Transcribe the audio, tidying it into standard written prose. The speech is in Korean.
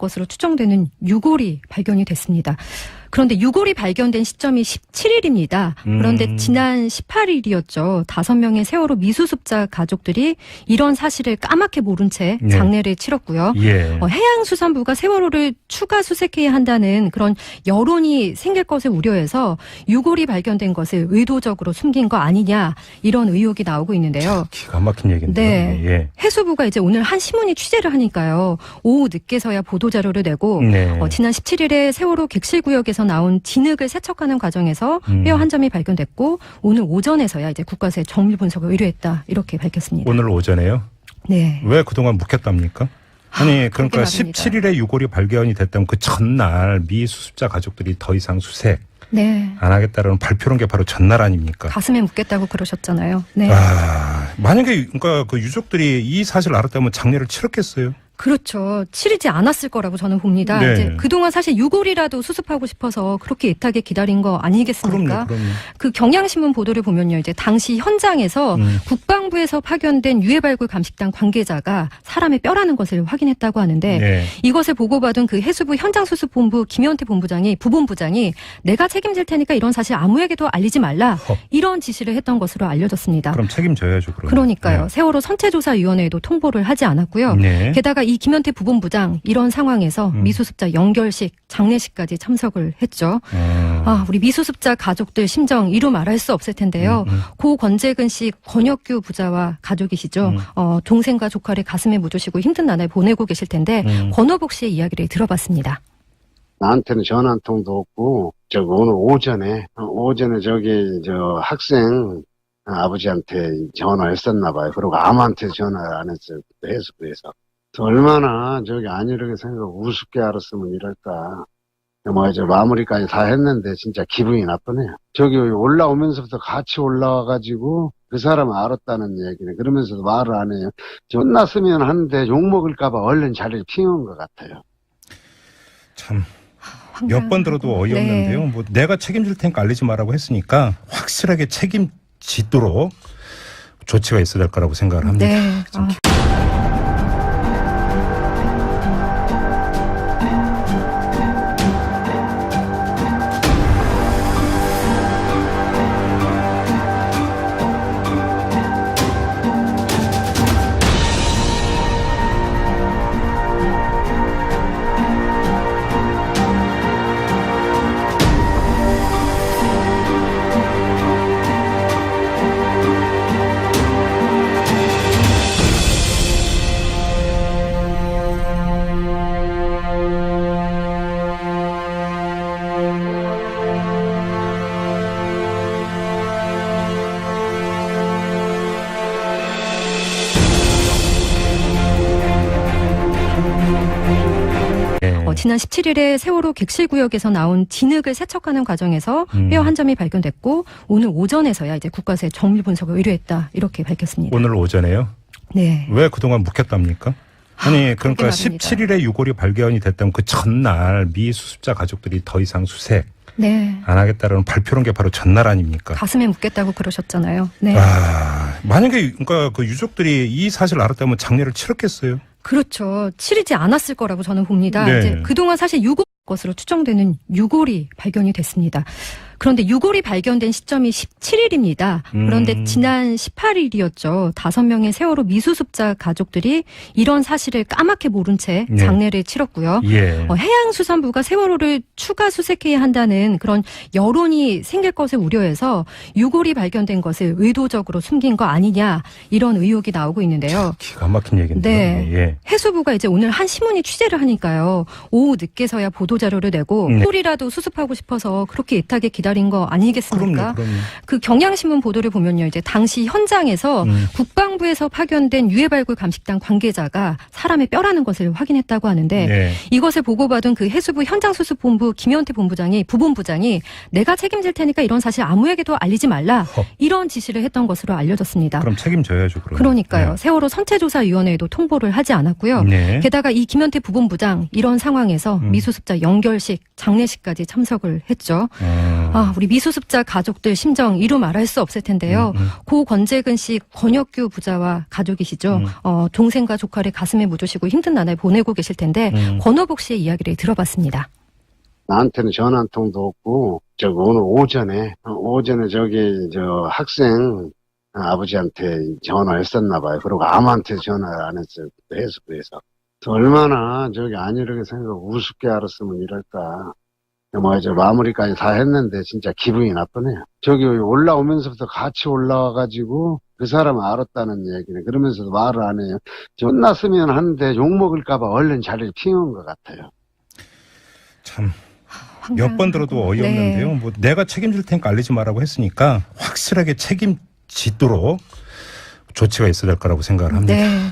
것으로 추정되는 유골이 발견이 됐습니다. 그런데 유골이 발견된 시점이 17일입니다. 그런데 지난 18일이었죠. 5명의 세월호 미수습자 가족들이 이런 사실을 까맣게 모른 채 장례를 치렀고요. 해양수산부가 세월호를 추가 수색해야 한다는 그런 여론이 생길 것을 우려해서 유골이 발견된 것을 의도적으로 숨긴 거 아니냐 이런 의혹이 나오고 있는데요. 기가 막힌 얘기인데요. 네. 해수부가 이제 오늘 한 신문이 취재를 하니까요. 오후 늦게서야 보도자료를 내고 지난 17일에 세월호 객실구역에서 나온 진흙을 세척하는 과정에서 뼈 한 점이 발견됐고 오늘 오전에서야 이제 국과수에 정밀 분석을 의뢰했다 이렇게 밝혔습니다. 오늘 오전에요? 네. 왜 그동안 묵혔답니까? 아니 그러니까 17일에 유골이 발견이 됐다면 그 전날 미 수습자 가족들이 더 이상 수색 안 하겠다는 발표한 게 바로 전날 아닙니까? 가슴에 묻겠다고 그러셨잖아요. 네. 만약에 그러니까 그 유족들이 이 사실을 알았다면 장례를 치렀겠어요? 그렇죠. 치르지 않았을 거라고 저는 봅니다. 이제 그동안 사실 유골이라도 수습하고 싶어서 그렇게 애타게 기다린 거 아니겠습니까? 그럼요. 그 경향신문 보도를 보면요. 이제 당시 현장에서 국방부에서 파견된 유해발굴 감식단 관계자가 사람의 뼈라는 것을 확인했다고 하는데 이것을 보고받은 그 해수부 현장수습본부 김현태 부본부장이 내가 책임질 테니까 이런 사실 아무에게도 알리지 말라 이런 지시를 했던 것으로 알려졌습니다. 그럼 책임져야죠. 그러니까요. 세월호 선체조사위원회에도 통보를 하지 않았고요. 게다가 이 김현태 부본부장 이런 상황에서 미수습자 연결식 장례식까지 참석을 했죠. 우리 미수습자 가족들 심정 이루 말할 수 없을 텐데요. 고 권재근 씨 권혁규 부자와 가족이시죠. 동생과 조카를 가슴에 묻으시고 힘든 나날 보내고 계실 텐데 권호복 씨의 이야기를 들어봤습니다. 나한테는 전화 한 통도 없고 오늘 오전에 저 학생 아버지한테 전화했었나 봐요. 그리고 아무한테 전화를 안 했어요. 해수부에서. 얼마나 안일하게 생각하고 우습게 알았으면 이럴까. 이제 마무리까지 다 했는데 진짜 기분이 나쁘네요. 올라오면서부터 같이 올라와가지고 그 사람 알았다는 얘기는 그러면서도 말을 안 해요. 끝났으면 하는데 욕먹을까봐 얼른 자리를 피운 것 같아요. 참. 몇 번 들어도 어이없는데요. 뭐 내가 책임질 테니까 알리지 말라고 했으니까 확실하게 책임지도록 조치가 있어야 될 거라고 생각을 합니다. 지난 17일에 세월호 객실구역에서 나온 진흙을 세척하는 과정에서 뼈 한 점이 발견됐고 오늘 오전에서야 이제 국과수에 정밀 분석을 의뢰했다 이렇게 밝혔습니다. 오늘 오전에요? 네. 왜 그동안 묵혔답니까? 아니 그러니까 17일에 유골이 발견이 됐다면 그 전날 미 수습자 가족들이 더 이상 수색 안 하겠다는 발표한 게 바로 전날 아닙니까? 가슴에 묻겠다고 그러셨잖아요. 만약에 그러니까 그 유족들이 이 사실을 알았다면 장례를 치렀겠어요? 그렇죠. 치르지 않았을 거라고 저는 봅니다. 이제 그동안 사실 유골 것으로 추정되는 유골이 발견이 됐습니다. 그런데 유골이 발견된 시점이 17일입니다. 그런데 지난 18일이었죠. 5명의 세월호 미수습자 가족들이 이런 사실을 까맣게 모른 채 장례를 치렀고요. 해양수산부가 세월호를 추가 수색해야 한다는 그런 여론이 생길 것을 우려해서 유골이 발견된 것을 의도적으로 숨긴 거 아니냐 이런 의혹이 나오고 있는데요. 기가 막힌 얘기인데요. 해수부가 이제 오늘 한 신문이 취재를 하니까요. 오후 늦게서야 보도자료를 내고 유골이라도 수습하고 싶어서 그렇게 애타게 기다린 거 아니겠습니까? 그럼요. 그 경향신문 보도를 보면요. 이제 당시 현장에서 국방부에서 파견된 유해발굴 감식단 관계자가 사람의 뼈라는 것을 확인했다고 하는데 이것을 보고받은 그 해수부 현장수습본부 김현태 부본부장이 내가 책임질 테니까 이런 사실 아무에게도 알리지 말라 이런 지시를 했던 것으로 알려졌습니다. 그럼 책임져야죠. 그러니까요. 세월호 선체조사위원회에도 통보를 하지 않았고요. 게다가 이 김현태 부본부장 이런 상황에서 미수습자 연결식 장례식까지 참석을 했죠. 우리 미수습자 가족들 심정 이루 말할 수 없을 텐데요. 고 권재근 씨 권혁규 부자와 가족이시죠. 동생과 조카를 가슴에 묻으시고 힘든 나날 보내고 계실 텐데 권호복 씨의 이야기를 들어봤습니다. 나한테는 전화 한 통도 없고, 오늘 오전에 학생 아버지한테 전화했었나 봐요. 그리고 아무한테 전화 안 했어요. 해수부에서. 얼마나 안 이렇게 생각하고 우습게 알았으면 이럴까. 마무리까지 다 했는데 진짜 기분이 나쁘네요. 올라오면서부터 같이 올라와가지고 그 사람을 알았다는 얘기네. 그러면서도 말을 안 해요. 혼났으면 하는데 욕먹을까봐 얼른 자리를 피운 것 같아요. 참. 몇 번 들어도 어이없는데요. 네. 뭐 내가 책임질 테니까 알리지 말라고 했으니까 확실하게 책임지도록 조치가 있어야 될 거라고 생각을 합니다. 네.